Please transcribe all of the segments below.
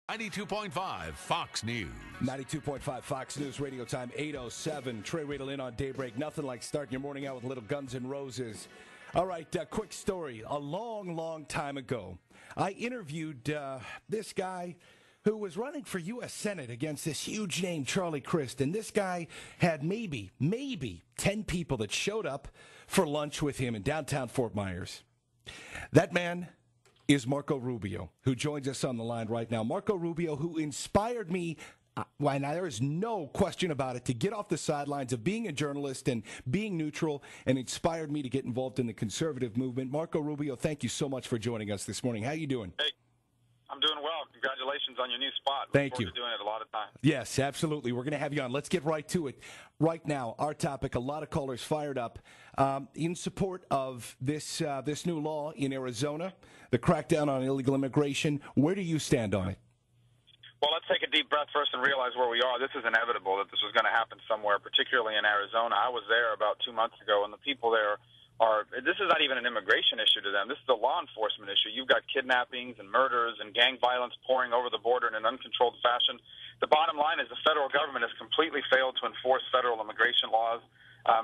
92.5 Fox News. 92.5 Fox News radio time, 8:07. Trey, Radel in on Daybreak. Nothing like starting your morning out with a little Guns N' Roses. All right, quick story. A long time ago, I interviewed this guy who was running for U.S. Senate against this huge name, Charlie Crist. And this guy had maybe 10 people that showed up for lunch with him in downtown Fort Myers. That man is Marco Rubio, who joins us on the line right now. Marco Rubio, who inspired me, and there is no question about it, to get off the sidelines of being a journalist and being neutral, and inspired me to get involved in the conservative movement. Marco Rubio, thank you so much for joining us this morning. How you doing? Hey, I'm doing well. Congratulations on your new spot. Thank you. Look forward to doing it a lot of times. Yes, absolutely. We're going to have you on. Let's get right to it. Right now, our topic, a lot of callers fired up in support of this new law in Arizona, the crackdown on illegal immigration. Where do you stand on it? Well, let's take a deep breath first and realize where we are. This is inevitable that this was going to happen somewhere, particularly in Arizona. I was there about 2 months ago, and the people there this is not even an immigration issue to them. This is a law enforcement issue. You've got kidnappings and murders and gang violence pouring over the border in an uncontrolled fashion. The bottom line is the federal government has completely failed to enforce federal immigration laws,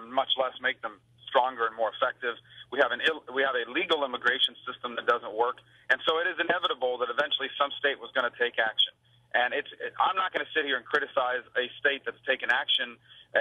much less make them stronger and more effective. We have a legal immigration system that doesn't work, and so it is inevitable that eventually some state was going to take action. And I'm not going to sit here and criticize a state that's taken action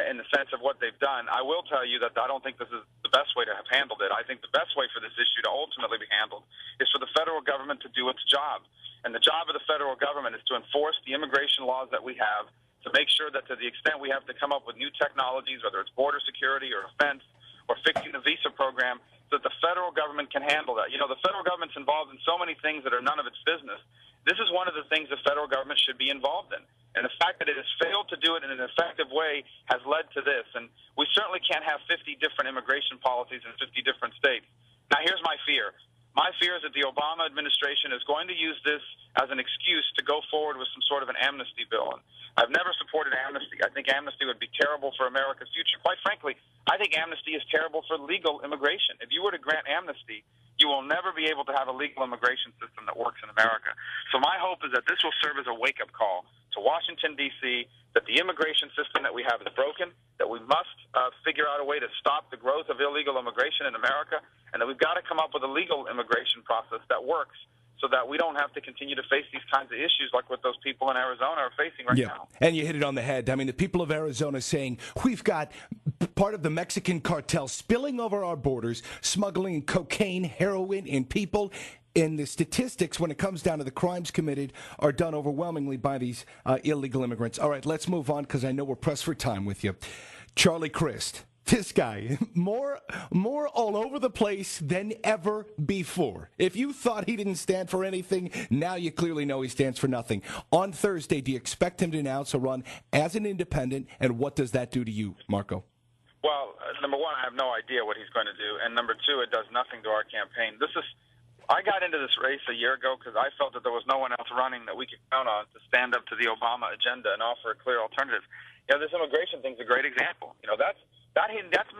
in the sense of what they've done. I will tell you that I don't think this is the best way to have handled it. I think the best way for this issue to ultimately be handled is for the federal government to do its job. And the job of the federal government is to enforce the immigration laws that we have, to make sure that to the extent we have to come up with new technologies, whether it's border security or defense or fixing the visa program, that the federal government can handle that. You know, the federal government's involved in so many things that are none of its business. This is one of the things the federal government should be involved in. And the fact that it has failed to do it in an effective way has led to this. And we certainly can't have 50 different immigration policies in 50 different states. Now, here's my fear. My fear is that the Obama administration is going to use this as an excuse to go forward with some sort of an amnesty bill. And I've never supported amnesty. I think amnesty would be terrible for America's future. Quite frankly, I think amnesty is terrible for legal immigration. If you were to grant amnesty, you will never be able to have a legal immigration system that works in America. So my hope is that this will serve as a wake-up call to Washington, D.C., that the immigration system that we have is broken, that we must figure out a way to stop the growth of illegal immigration in America, and that we've got to come up with a legal immigration process that works so that we don't have to continue to face these kinds of issues like what those people in Arizona are facing right now. And you hit it on the head. I mean, the people of Arizona saying, we've got part of the Mexican cartel spilling over our borders, smuggling cocaine, heroin, and people. And the statistics, when it comes down to the crimes committed, are done overwhelmingly by these illegal immigrants. All right, let's move on because I know we're pressed for time with you. Charlie Crist. This guy, more all over the place than ever before. If you thought he didn't stand for anything, now you clearly know he stands for nothing. On Thursday, do you expect him to announce a run as an independent, and what does that do to you, Marco? Well, number one, I have no idea what he's going to do, and number two, it does nothing to our campaign. I got into this race a year ago because I felt that there was no one else running that we could count on to stand up to the Obama agenda and offer a clear alternative. You know, this immigration thing's a great example. You know, that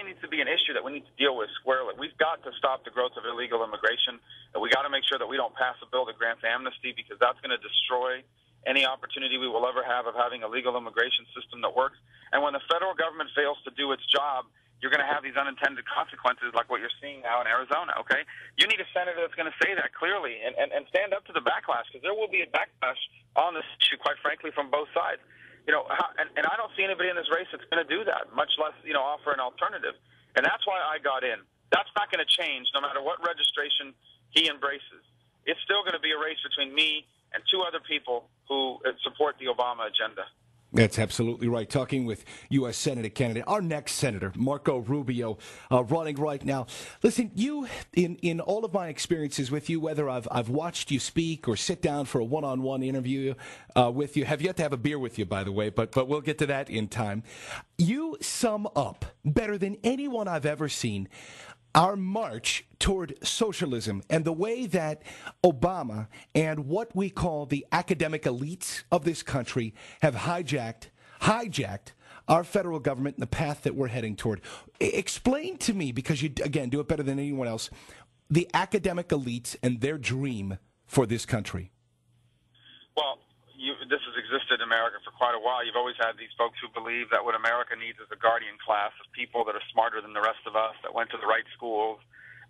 needs to be an issue that we need to deal with squarely. We've got to stop the growth of illegal immigration, and we got to make sure that we don't pass a bill that grants amnesty, because that's going to destroy any opportunity we will ever have of having a legal immigration system that works. And when the federal government fails to do its job, you're going to have these unintended consequences like what you're seeing now in Arizona, okay? You need a senator that's going to say that clearly and stand up to the backlash, because there will be a backlash on this issue, quite frankly, from both sides. You know, and I don't see anybody in this race that's going to do that, much less, you know, offer an alternative. And that's why I got in. That's not going to change no matter what registration he embraces. It's still going to be a race between me and two other people who support the Obama agenda. That's absolutely right. Talking with U.S. Senate candidate, our next senator, Marco Rubio, running right now. Listen, you, in all of my experiences with you, whether I've watched you speak or sit down for a one-on-one interview with you, have yet to have a beer with you, by the way, but we'll get to that in time. You sum up better than anyone I've ever seen our march toward socialism and the way that Obama and what we call the academic elites of this country have hijacked our federal government and the path that we're heading toward. Explain to me, because you, again, do it better than anyone else, the academic elites and their dream for this country. Well, this has existed in America for quite a while. You've always had these folks who believe that what America needs is a guardian class of people that are smarter than the rest of us, that went to the right schools,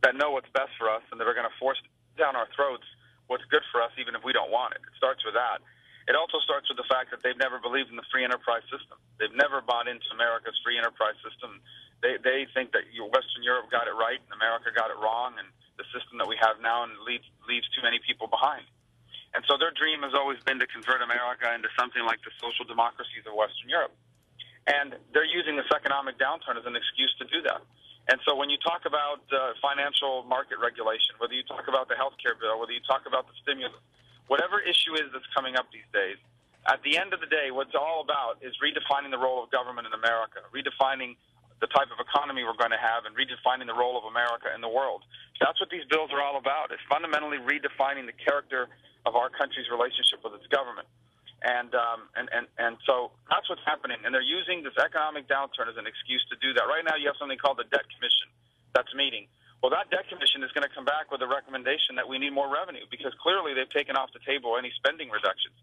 that know what's best for us, and that are going to force down our throats what's good for us even if we don't want it. It starts with that. It also starts with the fact that they've never believed in the free enterprise system. They've never bought into America's free enterprise system. They think that Western Europe got it right and America got it wrong, and the system that we have now leaves too many people behind. And so their dream has always been to convert America into something like the social democracies of Western Europe. And they're using this economic downturn as an excuse to do that. And so when you talk about financial market regulation, whether you talk about the health care bill, whether you talk about the stimulus, whatever issue is that's coming up these days, at the end of the day, what it's all about is redefining the role of government in America, redefining the type of economy we're going to have, and redefining the role of America in the world. That's what these bills are all about. It's fundamentally redefining the character of our country's relationship with its government. And so that's what's happening. And they're using this economic downturn as an excuse to do that. Right now you have something called the Debt Commission that's meeting. Well, that Debt Commission is going to come back with a recommendation that we need more revenue, because clearly they've taken off the table any spending reductions.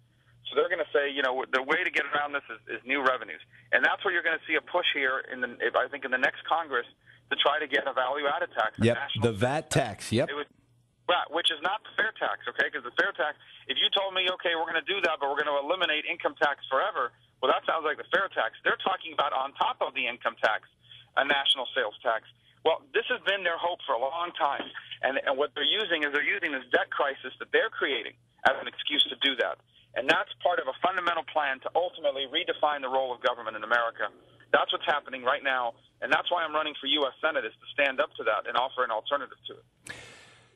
So they're going to say, the way to get around this is new revenues. And that's where you're going to see a push here, I think, in the next Congress to try to get a value-added tax. Yep, the VAT tax, yep. Which is not the fair tax, okay? Because the fair tax, if you told me, okay, we're going to do that, but we're going to eliminate income tax forever, well, that sounds like the fair tax. They're talking about on top of the income tax, a national sales tax. Well, this has been their hope for a long time. And what they're using is this debt crisis that they're creating as an excuse to do that. And that's part of a fundamental plan to ultimately redefine the role of government in America. That's what's happening right now, and that's why I'm running for U.S. Senate, is to stand up to that and offer an alternative to it.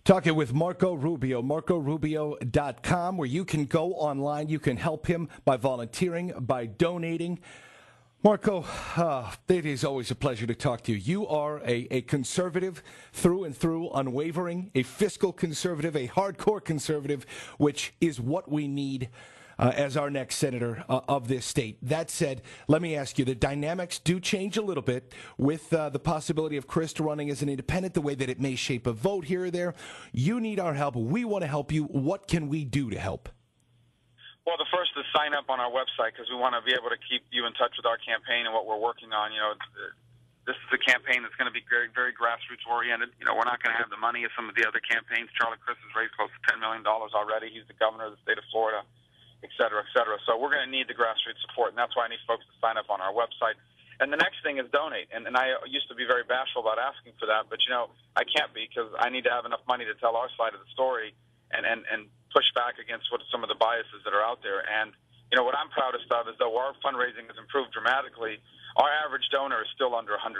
Talking with Marco Rubio, MarcoRubio.com, where you can go online. You can help him by volunteering, by donating. Marco, it is always a pleasure to talk to you. You are a conservative through and through, unwavering, a fiscal conservative, a hardcore conservative, which is what we need as our next senator of this state. That said, let me ask you, the dynamics do change a little bit with the possibility of Chris running as an independent, the way that it may shape a vote here or there. You need our help. We want to help you. What can we do to help? Well, the first is sign up on our website, because we want to be able to keep you in touch with our campaign and what we're working on. This is a campaign that's going to be very, very grassroots oriented. We're not going to have the money of some of the other campaigns. Charlie Crist has raised close to $10 million already. He's the governor of the state of Florida, et cetera, et cetera. So we're going to need the grassroots support, and that's why I need folks to sign up on our website. And the next thing is donate. And I used to be very bashful about asking for that, but, I can't be, because I need to have enough money to tell our side of the story and push back against what some of the biases that are out there. And, what I'm proudest of is, though our fundraising has improved dramatically, our average donor is still under $100.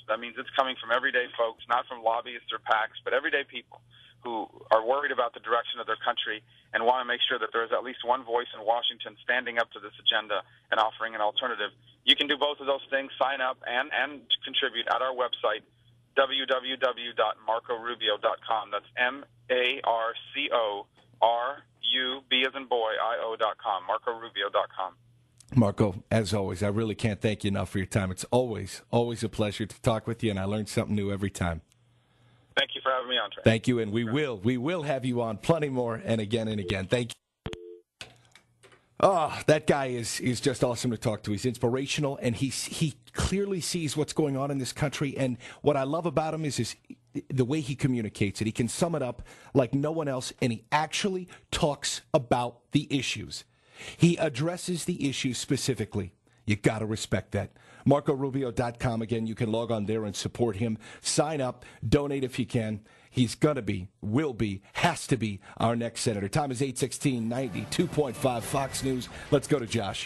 That means it's coming from everyday folks, not from lobbyists or PACs, but everyday people who are worried about the direction of their country and want to make sure that there is at least one voice in Washington standing up to this agenda and offering an alternative. You can do both of those things, sign up and contribute at our website, www.marcorubio.com. That's MarcoRub as in boy, IO.com, MarcoRubio.com. Marco, as always, I really can't thank you enough for your time. It's always a pleasure to talk with you, and I learn something new every time. Thank you for having me on, Trey. Thank you, and we will have you on plenty more, and again and again. Thank you. Oh, that guy is just awesome to talk to. He's inspirational, and he clearly sees what's going on in this country. And what I love about him is the way he communicates it. He can sum it up like no one else, and he actually talks about the issues. He addresses the issues specifically. You got to respect that. MarcoRubio.com. Again, you can log on there and support him. Sign up, donate if you can. He's going to be, will be, has to be our next senator. Time is 8:16, 92.5 Fox News. Let's go to Josh.